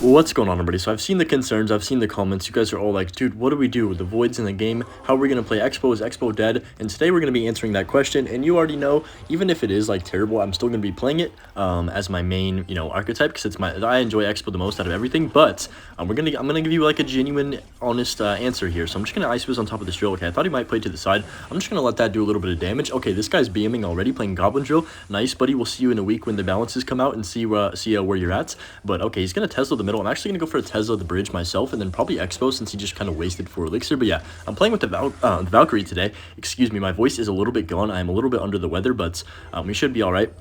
What's going on, everybody? So I've seen the concerns, I've seen the comments. You guys are all like, dude, what do we do with the voids in the game? How are we going to play Xbow? Is Xbow dead? And today we're going to be answering that question. And you already know, even if it is like terrible, I'm still going to be playing it as my main, archetype, because I enjoy Xbow the most out of everything. But I'm gonna give you like a genuine, honest answer here. So I'm just gonna ice whiz on top of this drill. Okay, I thought he might play to the side. I'm just gonna let that do a little bit of damage. Okay, this guy's BMing already, playing Goblin Drill. Nice, buddy. We'll see you in a week when the balances come out and see where you're at. But okay, he's gonna Tesla the middle. I'm actually gonna go for a Tesla the bridge myself, and then probably Xbow since he just kind of wasted 4 elixir. But yeah, I'm playing with the Valkyrie today. Excuse me, my voice is a little bit gone. I'm a little bit under the weather, but we should be all right.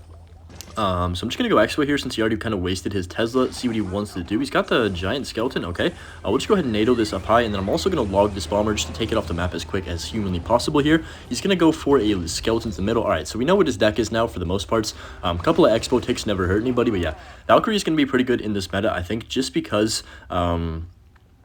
So I'm just going to go Xbow here since he already kind of wasted his Tesla. See what he wants to do. He's got the giant skeleton. Okay. We'll just go ahead and NATO this up high. And then I'm also going to log this bomber just to take it off the map as quick as humanly possible here. He's going to go for a skeleton to the middle. All right. So we know what his deck is now for the most parts. A couple of Xbow ticks never hurt anybody. But yeah, Valkyrie is going to be pretty good in this meta, I think, just because...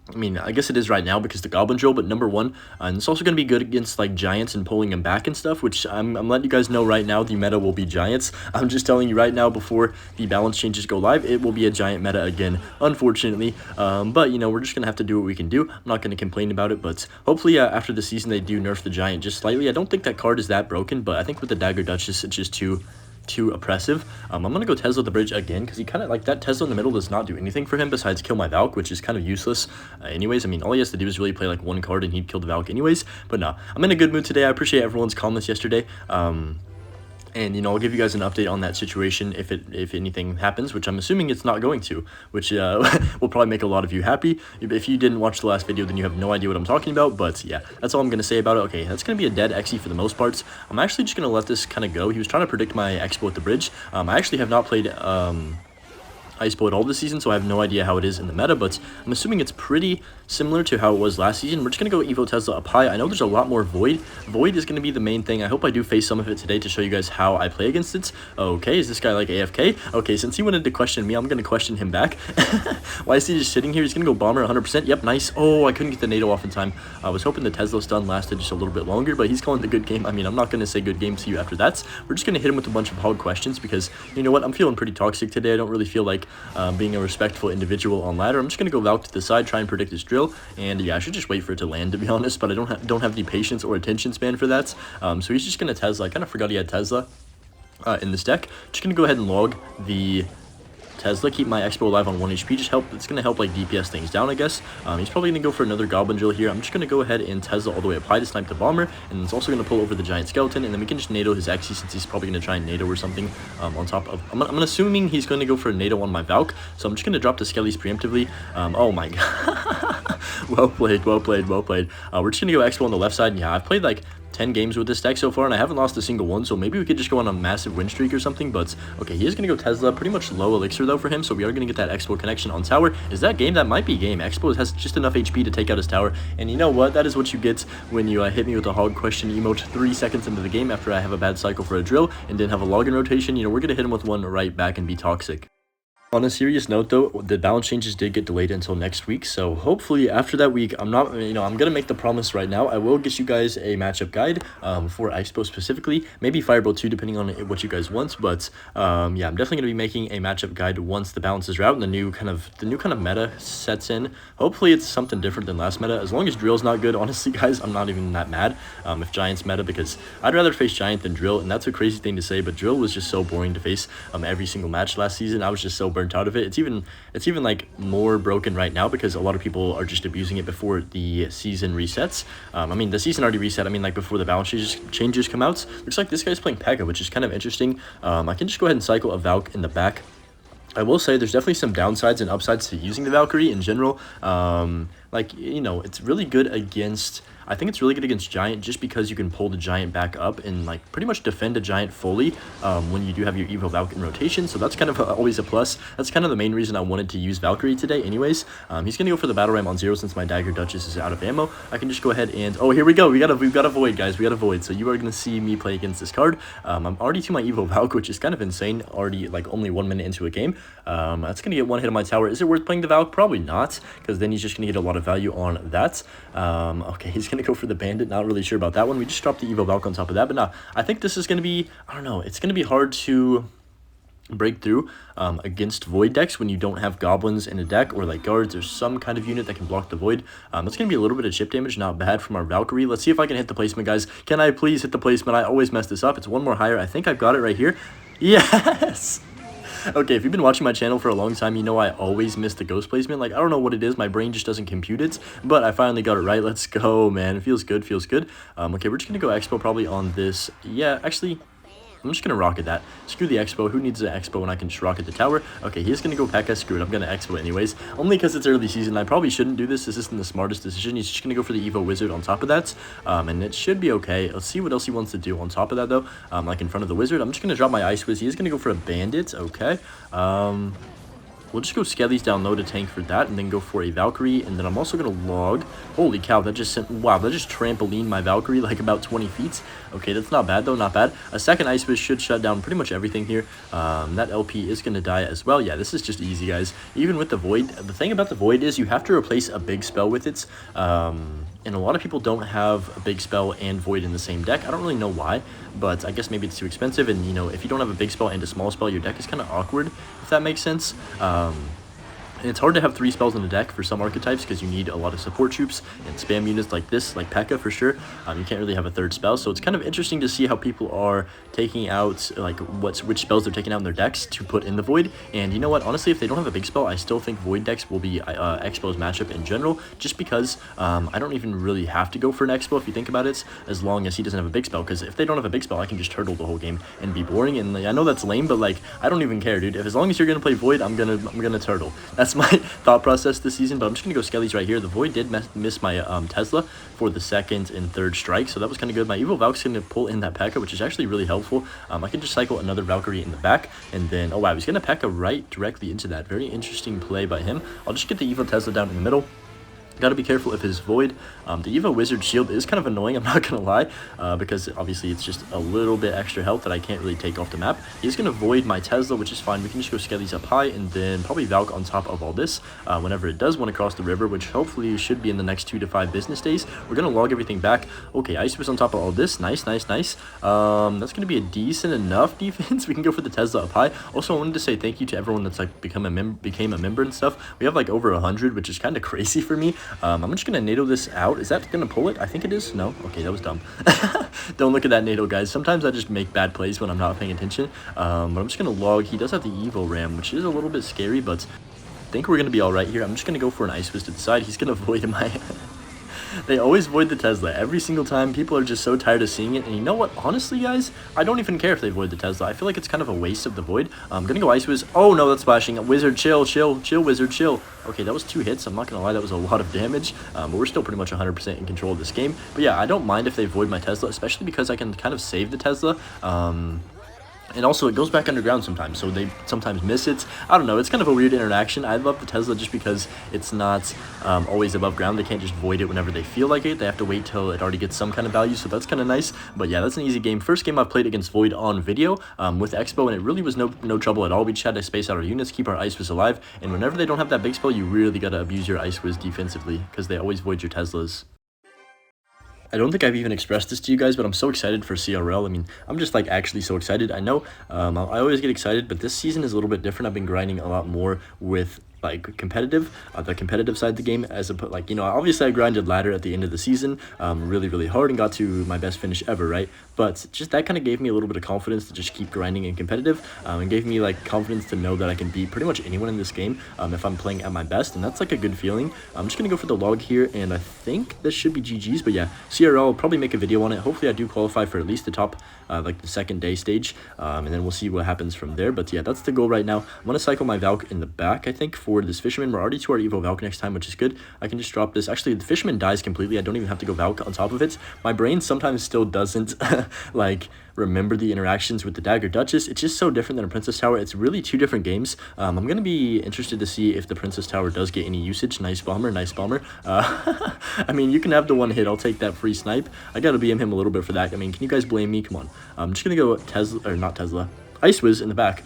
I mean, I guess it is right now because the Goblin Drill, but number one, and it's also going to be good against, like, Giants and pulling them back and stuff, which I'm letting you guys know right now the meta will be Giants. I'm just telling you right now before the balance changes go live, it will be a Giant meta again, unfortunately. But, we're just going to have to do what we can do. I'm not going to complain about it, but hopefully after the season they do nerf the Giant just slightly. I don't think that card is that broken, but I think with the Dagger Duchess, it's just too oppressive. I'm gonna go Tesla the bridge again because he kind of like that Tesla in the middle does not do anything for him besides kill my Valk, which is kind of useless anyways. I mean, all he has to do is really play like one card and he'd kill the Valk anyways. But no, I'm in a good mood today. I appreciate everyone's comments yesterday. And I'll give you guys an update on that situation if anything happens, which I'm assuming it's not going to, which will probably make a lot of you happy. If you didn't watch the last video, then you have no idea what I'm talking about. But yeah, that's all I'm going to say about it. Okay, that's going to be a dead Xe for the most parts. I'm actually just going to let this kind of go. He was trying to predict my Xbow at the bridge. I actually have not played... Icebow at all this season, so I have no idea how it is in the meta, but I'm assuming it's pretty similar to how it was last season. We're just going to go Evo Tesla up high. I know there's a lot more Void. Void is going to be the main thing. I hope I do face some of it today to show you guys how I play against it. Okay, is this guy like AFK? Okay, since he wanted to question me, I'm going to question him back. Why is he just sitting here? He's going to go Bomber 100%. Yep, nice. Oh, I couldn't get the NATO off in time. I was hoping the Tesla stun lasted just a little bit longer, but he's calling the good game. I mean, I'm not going to say good game to you after that. We're just going to hit him with a bunch of hog questions because, you know what, I'm feeling pretty toxic today. I don't really feel like being a respectful individual on ladder. I'm just going to go Valk to the side, try and predict his drill, and yeah, I should just wait for it to land, to be honest, but I don't have the patience or attention span for that. So he's just going to Tesla. I kind of forgot he had Tesla in this deck. Just going to go ahead and log the Tesla, keep my Xbow alive on 1 HP, it's going to help like DPS things down, I guess. He's probably going to go for another Goblin Drill here. I'm just going to go ahead and Tesla all the way up high to snipe the Bomber, and it's also going to pull over the Giant Skeleton, and then we can just NATO his Xe since he's probably going to try and NATO or something on top of... I'm assuming he's going to go for a NATO on my Valk, so I'm just going to drop the Skellies preemptively. Oh my god. Well played, well played, well played. We're just going to go Xbow on the left side. Yeah, I've played like 10 games with this deck so far, and I haven't lost a single one, so maybe we could just go on a massive win streak or something. But okay, he is going to go Tesla, pretty much low elixir though for him, so we are going to get that Xbow connection on tower. Is that game? That might be game. Xbow has just enough HP to take out his tower, and you know what? That is what you get when you hit me with a hog question emote 3 seconds into the game after I have a bad cycle for a drill and didn't have a login rotation. We're going to hit him with one right back and be toxic. On a serious note, though, the balance changes did get delayed until next week, so hopefully after that week, I'm going to make the promise right now. I will get you guys a matchup guide for Xbow specifically, maybe Fireball too, depending on what you guys want, but yeah, I'm definitely going to be making a matchup guide once the balances are out and the new kind of meta sets in. Hopefully it's something different than last meta. As long as Drill's not good, honestly, guys, I'm not even that mad if Giant's meta, because I'd rather face Giant than Drill, and that's a crazy thing to say, but Drill was just so boring to face every single match last season. I was just so burnt out of it. It's even like more broken right now because a lot of people are just abusing it before the season resets. I mean, the season already reset. I mean, like before the balance changes come out. Looks like this guy's playing Pekka, which is kind of interesting. I can just go ahead and cycle a Valk in the back. I will say there's definitely some downsides and upsides to using the Valkyrie in general. It's really good against... I think it's really good against Giant just because you can pull the Giant back up and like pretty much defend a Giant fully when you do have your Evo Valk in rotation. So that's kind of always a plus. That's kind of the main reason I wanted to use Valkyrie today anyways. He's going to go for the Battle Ram on 0 since my Dagger Duchess is out of ammo. I can just go ahead and... Oh, here we go. We've got a Void, guys. We got a Void. So you are going to see me play against this card. I'm already to my Evo Valk, which is kind of insane. Already like only 1 minute into a game. That's going to get one hit on my tower. Is it worth playing the Valk? Probably not, because then he's just going to get a lot of value on that. Okay, he's going to go for the Bandit. Not really sure about that one. We just dropped the Evo Valk on top of that, but no, I think this is going to be, I don't know, it's going to be hard to break through against void decks when you don't have goblins in a deck or like guards or some kind of unit that can block the void. That's going to be a little bit of chip damage, not bad from our Valkyrie. Let's see if I can hit the placement, guys. Can I please hit the placement? I always mess this up. It's one more higher. I think I've got it right here. Yes! Okay, if you've been watching my channel for a long time, you know I always miss the ghost placement. Like, I don't know what it is. My brain just doesn't compute it, but I finally got it right. Let's go, man. It feels good, feels good. Okay, we're just going to go Expo probably on this. Yeah, actually, I'm just going to rocket that. Screw the Xbow. Who needs an Xbow when I can just rocket the tower? Okay, he's going to go P.E.K.K.A. Screw it. I'm going to Xbow anyways. Only because it's early season. I probably shouldn't do this. This isn't the smartest decision. He's just going to go for the Evo Wizard on top of that. And it should be okay. Let's see what else he wants to do on top of that, though. Like in front of the Wizard. I'm just going to drop my Ice Wiz. He is going to go for a Bandit. Okay. We'll just go Skellies down low to tank for that, and then go for a Valkyrie, and then I'm also going to log. Holy cow, that just sent, wow, that just trampolined my Valkyrie like about 20 feet. Okay, that's not bad, though, not bad. A second Ice Wiz should shut down pretty much everything here. That LP is going to die as well. Yeah, this is just easy, guys. Even with the Void, the thing about the Void is you have to replace a big spell with it. And a lot of people don't have a big spell and Void in the same deck. I don't really know why, but I guess maybe it's too expensive. And, you know, if you don't have a big spell and a small spell, your deck is kind of awkward, if that makes sense. And it's hard to have 3 spells in the deck for some archetypes because you need a lot of support troops and spam units like this, like P.E.K.K.A. for sure. You can't really have a 3rd spell, so it's kind of interesting to see how people are taking out, like, which spells they're taking out in their decks to put in the Void. And you know what? Honestly, if they don't have a big spell, I still think Void decks will be Xbow's matchup in general, just because I don't even really have to go for an Xbow if you think about it, as long as he doesn't have a big spell. Because if they don't have a big spell, I can just turtle the whole game and be boring. And like, I know that's lame, but like, I don't even care, dude. If as long as you're gonna play Void, I'm gonna turtle. That's my thought process this season. But I'm just gonna go Skellies right here. The Void did miss my Tesla for the 2nd and 3rd strike, so that was kind of good. My Evil Valk's gonna pull in that P.E.K.K.A., which is actually really helpful. I can just cycle another Valkyrie in the back, and then oh wow, he's gonna P.E.K.K.A. right directly into that. Very interesting play by him. I'll just get the Evil Tesla down in the middle. Got to be careful of his Void. The Evo Wizard shield is kind of annoying, I'm not going to lie, because obviously it's just a little bit extra health that I can't really take off the map. He's going to Void my Tesla, which is fine. We can just go Skellies up high and then probably Valk on top of all this whenever it does want to cross the river, which hopefully should be in the next 2 to 5 business days. We're going to log everything back. Okay, Ice was on top of all this. Nice, nice, nice. That's going to be a decent enough defense. We can go for the Tesla up high. Also, I wanted to say thank you to everyone that's like became a member and stuff. We have like over 100, which is kind of crazy for me. I'm just going to NATO this out. Is that going to pull it? I think it is. No? Okay, that was dumb. Don't look at that NATO, guys. Sometimes I just make bad plays when I'm not paying attention. But I'm just going to log. He does have the Evo Ram, which is a little bit scary, but I think we're going to be all right here. I'm just going to go for an Ice Fist to the side. He's going to avoid my... They always void the Tesla every single time. People are just so tired of seeing it. And you know what? Honestly, guys, I don't even care if they void the Tesla. I feel like it's kind of a waste of the void. I'm gonna go Ice Wiz. Oh no, that's splashing. Wizard, chill, chill, chill, Wizard, chill. Okay, that was 2 hits. I'm not gonna lie, that was a lot of damage. But we're still pretty much 100% in control of this game. But yeah, I don't mind if they void my Tesla, especially because I can kind of save the Tesla. And also, it goes back underground sometimes, so they sometimes miss it. I don't know, it's kind of a weird interaction. I love the Tesla just because it's not always above ground. They can't just void it whenever they feel like it. They have to wait till it already gets some kind of value, so that's kind of nice. But yeah, that's an easy game. First game I've played against Void on video with Xbow, and it really was no trouble at all. We just had to space out our units, keep our Ice Wiz alive, and whenever they don't have that big spell, you really got to abuse your Ice Wiz defensively, because they always void your Teslas. I don't think I've even expressed this to you guys, but I'm so excited for CRL. I mean, I'm just like actually so excited. I know I always get excited, but this season is a little bit different. I've been grinding a lot more with like competitive, the competitive side of the game, as a like, you know, obviously I grinded ladder at the end of the season really hard and got to my best finish ever, right? But just that kind of gave me a little bit of confidence to just keep grinding and competitive, and gave me like confidence to know that I can beat pretty much anyone in this game if I'm playing at my best, and that's like a good feeling. I'm just gonna go for the log here, and I think this should be GG's. But yeah, CRL, I'll probably make a video on it. Hopefully I do qualify for at least the top like the 2nd day stage, and then we'll see what happens from there. But yeah, that's the goal right now. I'm gonna cycle my Valk in the back, I think, for this Fisherman. We're already to our Evo Valk next time, which is good. I can just drop this. Actually, the Fisherman dies completely. I don't even have to go Valk on top of it. My brain sometimes still doesn't like remember the interactions with the Dagger Duchess. It's just so different than a Princess Tower. It's really 2 different games. I'm gonna be interested to see if the Princess Tower does get any usage. Nice bomber, nice bomber. I mean, you can have the 1 hit. I'll take that free snipe. I gotta BM him a little bit for that. I mean, can you guys blame me? Come on. I'm just gonna go Tesla, or not Tesla, Ice Wiz in the back.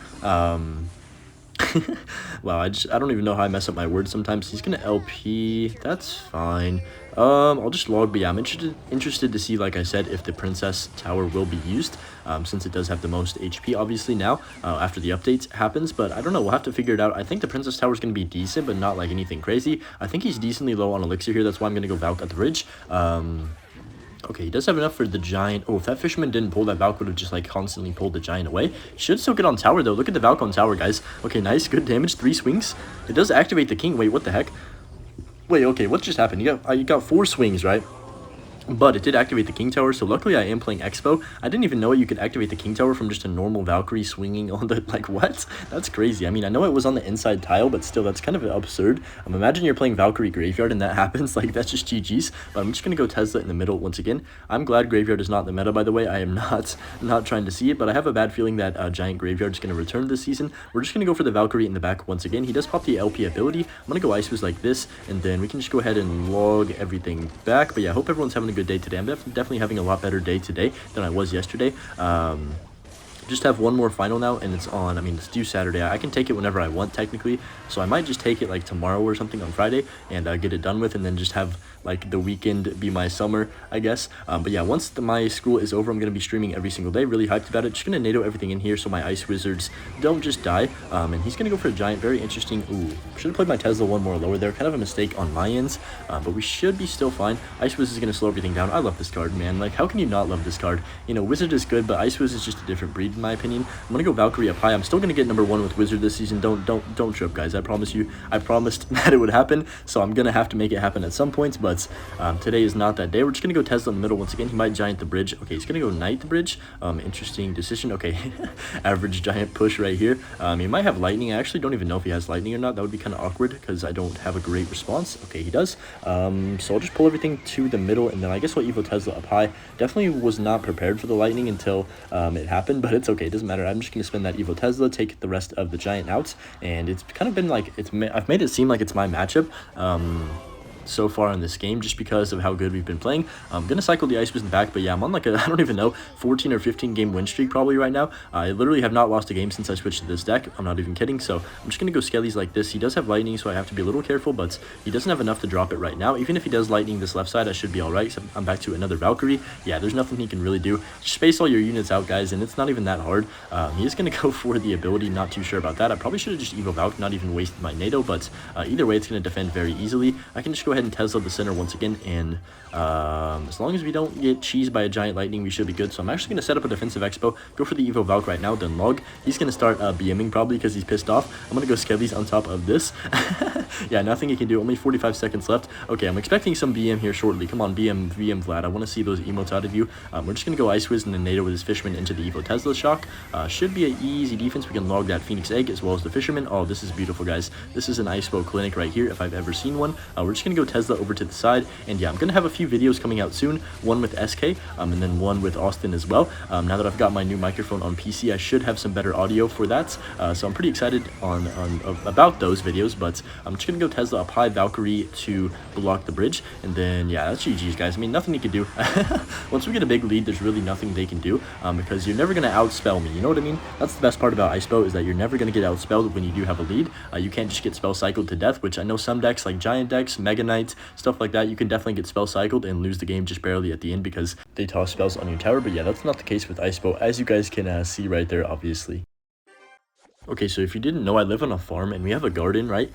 Wow, I don't even know how I mess up my words sometimes. He's gonna LP. That's fine. I'll just log, but yeah, I'm interested to see, like I said, if the Princess Tower will be used, since it does have the most HP, obviously, now, after the updates happens, but I don't know, we'll have to figure it out. I think the Princess Tower is going to be decent, but not, like, anything crazy. I think he's decently low on Elixir here, that's why I'm going to go Valk at the bridge. Okay, he does have enough for the Giant. Oh, if that Fisherman didn't pull, that Valk would have just, like, constantly pulled the Giant away. Should still get on tower, though. Look at the Valk on tower, guys. Okay, nice, good damage, 3 swings. It does activate the King. Wait, what the heck? Wait, okay, what just happened? You got 4 swings, right? But it did activate the King Tower, so luckily I am playing Xbow. I didn't even know you could activate the King Tower from just a normal Valkyrie swinging on the, like, what? That's crazy. I mean, I know it was on the inside tile, but still, that's kind of absurd. Imagine you're playing Valkyrie Graveyard and that happens, like, that's just GG's. But I'm just going to go Tesla in the middle once again. I'm glad Graveyard is not the meta, by the way. I am not trying to see it, but I have a bad feeling that Giant Graveyard is going to return this season. We're just going to go for the Valkyrie in the back once again. He does pop the LP ability. I'm going to go Ice Fizz like this, and then we can just go ahead and log everything back. But yeah, I hope everyone's having a good day today. I'm definitely having a lot better day today than I was yesterday. Just have one more final now, and it's on, I mean, it's due Saturday. I can take it whenever I want, technically, so I might just take it, like, tomorrow or something on Friday, and get it done with, and then just have, like, the weekend be my summer, I guess. But yeah, once my school is over, I'm going to be streaming every single day. Really hyped about it. Just going to NATO everything in here so my Ice Wizards don't just die. And he's going to go for a Giant. Very interesting. Ooh, should have played my Tesla one more lower there. Kind of a mistake on my ends, but we should be still fine. Ice Wiz is going to slow everything down. I love this card, man. Like, how can you not love this card? You know, Wizard is good, but Ice Wiz is just a different breed, in my opinion. I'm going to go Valkyrie up high. I'm still going to get number 1 with Wizard this season. Don't trip, guys. I promise you. I promised that it would happen, so I'm going to have to make it happen at some points, but today is not that day. We're just going to go Tesla in the middle once again. He might Giant the bridge. Okay, he's going to go Knight the bridge. Interesting decision. Okay, average Giant push right here. He might have Lightning. I actually don't even know if he has Lightning or not. That would be kind of awkward because I don't have a great response. Okay, he does. So I'll just pull everything to the middle, and then I guess we'll Evo Tesla up high. Definitely was not prepared for the Lightning until it happened, but it's okay. It doesn't matter. I'm just going to spend that Evo Tesla, take the rest of the Giant out, and it's kind of been like, I've made it seem like it's my matchup. So far in this game, just because of how good we've been playing. I'm gonna cycle the Ice Fizz in the back, but yeah, I'm on like a, I don't even know, 14 or 15 game win streak probably right now. I literally have not lost a game since I switched to this deck. I'm not even kidding. So I'm just gonna go Skellies like this. He does have Lightning, so I have to be a little careful, but he doesn't have enough to drop it right now. Even if he does Lightning this left side, I should be all right. So I'm back to another Valkyrie. Yeah, there's nothing he can really do. Just space all your units out, guys, and it's not even that hard. He is gonna go for the ability. Not too sure about that. I probably should have just Evo Valk, not even wasted my NATO, but either way, it's gonna defend very easily. I can just go ahead and Tesla the center once again, and as long as we don't get cheesed by a Giant Lightning, we should be good. So I'm actually going to set up a defensive Expo, go for the Evo Valk right now, then log. He's going to start BMing probably because he's pissed off. I'm going to go Skellies on top of this. Yeah, nothing he can do. Only 45 seconds left. Okay, I'm expecting some BM here shortly. Come on, BM Vlad. I want to see those emotes out of you. We're just going to go Ice Wiz and then NATO with his Fisherman into the Evo Tesla shock. Should be an easy defense. We can log that Phoenix Egg as well as the Fisherman. Oh, this is beautiful, guys. This is an Icebow clinic right here if I've ever seen one. We're just going to go Tesla over to the side. And yeah, I'm going to have a few videos coming out soon. One with SK and then one with Austin as well. Now that I've got my new microphone on PC, I should have some better audio for that. So I'm pretty excited about those videos. But I'm just going to go Tesla up high, Valkyrie to block the bridge. And then, yeah, that's GG's, guys. I mean, nothing you can do. Once we get a big lead, there's really nothing they can do because you're never going to outspell me. You know what I mean? That's the best part about Icebow is that you're never going to get outspelled when you do have a lead. You can't just get spell cycled to death, which I know some decks like Giant decks, Mega Knights, stuff like that, you can definitely get spell cycled and lose the game just barely at the end because they toss spells on your tower. But yeah, that's not the case with Icebow, as you guys can see right there, obviously. Okay, so if you didn't know, I live on a farm and we have a garden, right?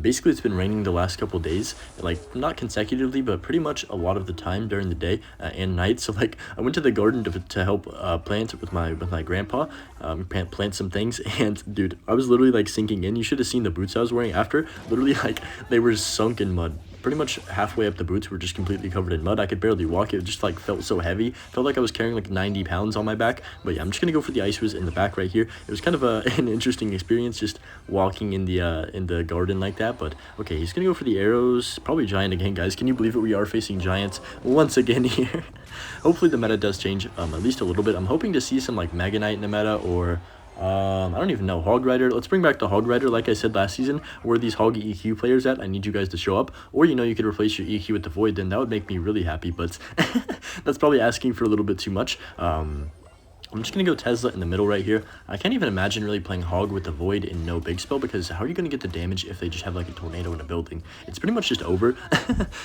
Basically, it's been raining the last couple days, like not consecutively, but pretty much a lot of the time during the day and night. So like, I went to the garden to help plant with my grandpa, plant some things, and dude, I was literally like sinking in. You should have seen the boots I was wearing after. Literally, like they were sunk in mud. Pretty much halfway up the boots were just completely covered in mud. I could barely walk. It just like felt so heavy. Felt like I was carrying like 90 pounds on my back. But yeah, I'm just gonna go for the Ice Fizz in the back right here. It was kind of an interesting experience just walking in the garden like that. But okay, he's gonna go for the arrows. Probably Giant again, guys. Can you believe it? We are facing Giants once again here. Hopefully the meta does change at least a little bit. I'm hoping to see some like Mega Knight in the meta, or I don't even know, Hog Rider. Let's bring back the Hog Rider. Like I said last season, where are these Hog EQ players at? I need you guys to show up. Or, you know, you could replace your EQ with the Void, then that would make me really happy, but that's probably asking for a little bit too much. I'm just going to go Tesla in the middle right here. I can't even imagine really playing Hog with the Void and no Big Spell, because how are you going to get the damage if they just have like a tornado in a building? It's pretty much just over.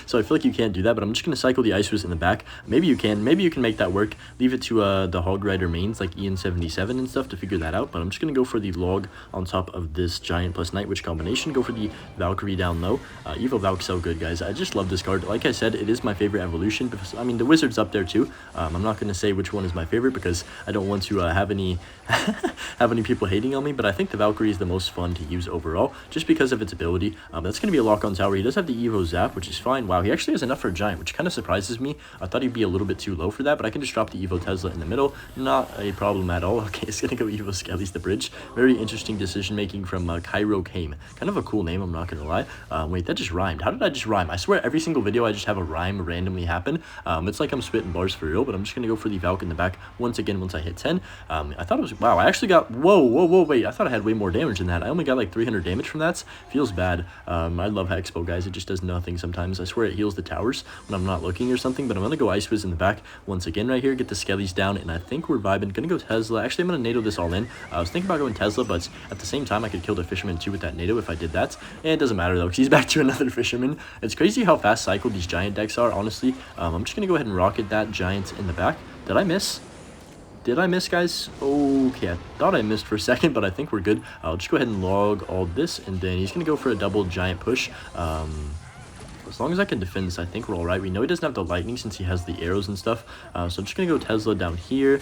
So I feel like you can't do that, but I'm just going to cycle the Ice Wiz in the back. Maybe you can make that work. Leave it to the Hog Rider mains like Ian77 and stuff to figure that out, but I'm just going to go for the Log on top of this Giant plus Night Witch combination. Go for the Valkyrie down low. Evo Valk so good, guys. I just love this card. Like I said, it is my favorite evolution, because I mean the Wizard's up there too. I'm not going to say which one is my favorite because I don't want to have any have any people hating on me, but I think the Valkyrie is the most fun to use overall, just because of its ability. That's going to be a lock on tower. He does have the Evo Zap, which is fine. Wow, he actually has enough for a Giant, which kind of surprises me. I thought he'd be a little bit too low for that, but I can just drop the Evo Tesla in the middle. Not a problem at all. Okay, it's going to go Evo Skelly's the bridge. Very interesting decision making from Cairo Kame. Kind of a cool name, I'm not going to lie. Wait, that just rhymed. How did I just rhyme? I swear every single video I just have a rhyme randomly happen. It's like I'm spitting bars for real, but I'm just going to go for the Valk in the back once again once I hit 10. I thought it was, wow, I actually got, whoa, wait, I thought I had way more damage than that. I only got like 300 damage from that. Feels bad. I love Xbow, guys. It just does nothing sometimes. I swear it heals the towers when I'm not looking or something, but I'm going to go Ice Wiz in the back once again right here, get the Skellies down, and I think we're vibing. Going to go Tesla. Actually, I'm going to NATO this all in. I was thinking about going Tesla, but at the same time, I could kill the Fisherman too with that NATO if I did that, and it doesn't matter though, because he's back to another Fisherman. It's crazy how fast cycled these Giant decks are, honestly. I'm just going to go ahead and rocket that Giant in the back. Did I miss? Did I miss, guys? Okay, I thought I missed for a second, but I think we're good. I'll just go ahead and log all this, and then he's going to go for a double Giant push. As long as I can defend this, I think we're all right. We know he doesn't have the lightning since he has the arrows and stuff. So I'm just going to go Tesla down here.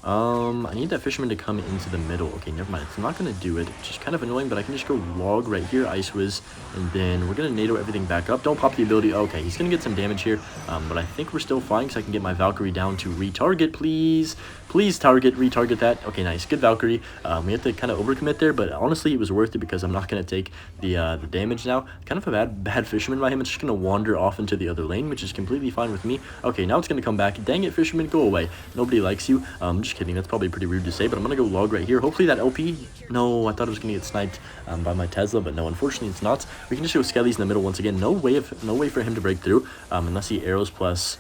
I need that Fisherman to come into the middle. Okay, never mind. It's not going to do it, which is kind of annoying, but I can just go log right here, Ice Wiz, and then we're going to NATO everything back up. Don't pop the ability. Okay, he's going to get some damage here, but I think we're still fine because I can get my Valkyrie down to retarget, please. Please retarget that. Okay, nice. Good Valkyrie. We have to kind of overcommit there, but honestly, it was worth it because I'm not going to take the damage now. Kind of a bad Fisherman by him. It's just going to wander off into the other lane, which is completely fine with me. Okay, now it's going to come back. Dang it, Fisherman, go away. Nobody likes you. Just kidding. That's probably pretty rude to say, but I'm going to go log right here. Hopefully that LP. No, I thought it was going to get sniped by my Tesla, but no, unfortunately it's not. We can just go Skellies in the middle once again. No way for him to break through unless he arrows plus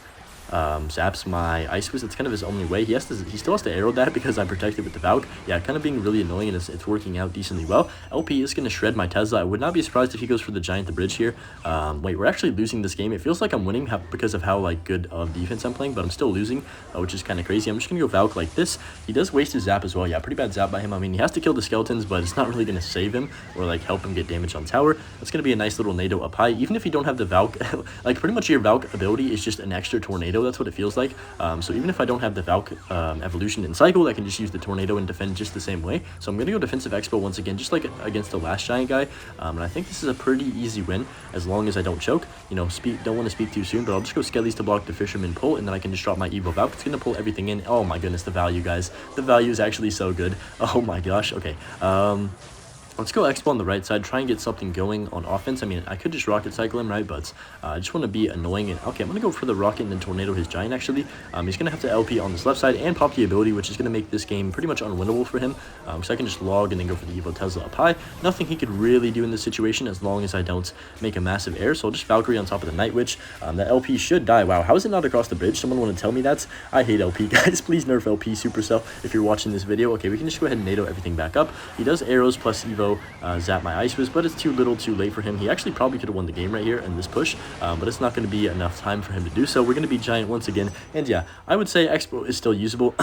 zaps my Ice Wiz. It's kind of his only way. He still has to arrow that because I'm protected with the Valk. Yeah, kind of being really annoying, and it's working out decently well. LP is going to shred my Tesla. I would not be surprised if he goes for the Giant the bridge here. Wait, we're actually losing this game. It feels like I'm winning because of how like good of defense I'm playing, but I'm still losing, which is kind of crazy. I'm just going to go Valk like this. He does waste his zap as well. Yeah, pretty bad zap by him. I mean, he has to kill the skeletons, but it's not really going to save him or like help him get damage on tower. That's going to be a nice little NATO up high. Even if you don't have the Valk, like pretty much your Valk ability is just an extra tornado. That's what it feels like. So even if I don't have the Valk evolution in cycle, I can just use the tornado and defend just the same way. So I'm going to go defensive Xbow once again, just like against the last Giant guy. And I think this is a pretty easy win as long as I don't choke. You know, don't want to speak too soon, but I'll just go Skellies to block the Fisherman pull, and then I can just drop my Evo Valk. It's going to pull everything in. Oh my goodness, the value, guys. The value is actually so good. Oh my gosh. Okay. Let's go Xbow on the right side, try and get something going on offense. I mean, I could just rocket cycle him, right? But I just want to be annoying. And okay, I'm going to go for the rocket and then tornado his Giant, actually. He's going to have to LP on this left side and pop the ability, which is going to make this game pretty much unwinnable for him. So I can just log and then go for the Evo Tesla up high. Nothing he could really do in this situation as long as I don't make a massive error. So I'll just Valkyrie on top of the Night Witch. That LP should die. Wow, how is it not across the bridge? Someone want to tell me that? I hate LP, guys. Please nerf LP, Supercell, if you're watching this video. Okay, we can just go ahead and NATO everything back up. He does arrows plus Evo zap my Ice Wiz, but it's too little too late for him. He actually probably could have won the game right here in this push, but it's not going to be enough time for him to do so. We're going to be Giant once again, and yeah, I would say Xbow is still usable.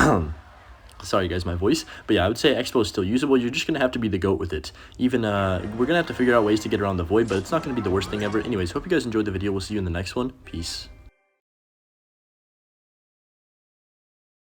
Sorry guys, my voice, but yeah, I would say Xbow is still usable. You're just gonna have to be the GOAT with it. Even we're gonna have to figure out ways to get around the void, but it's not gonna be the worst thing ever. Anyways, hope you guys enjoyed the video. We'll see you in the next one. Peace.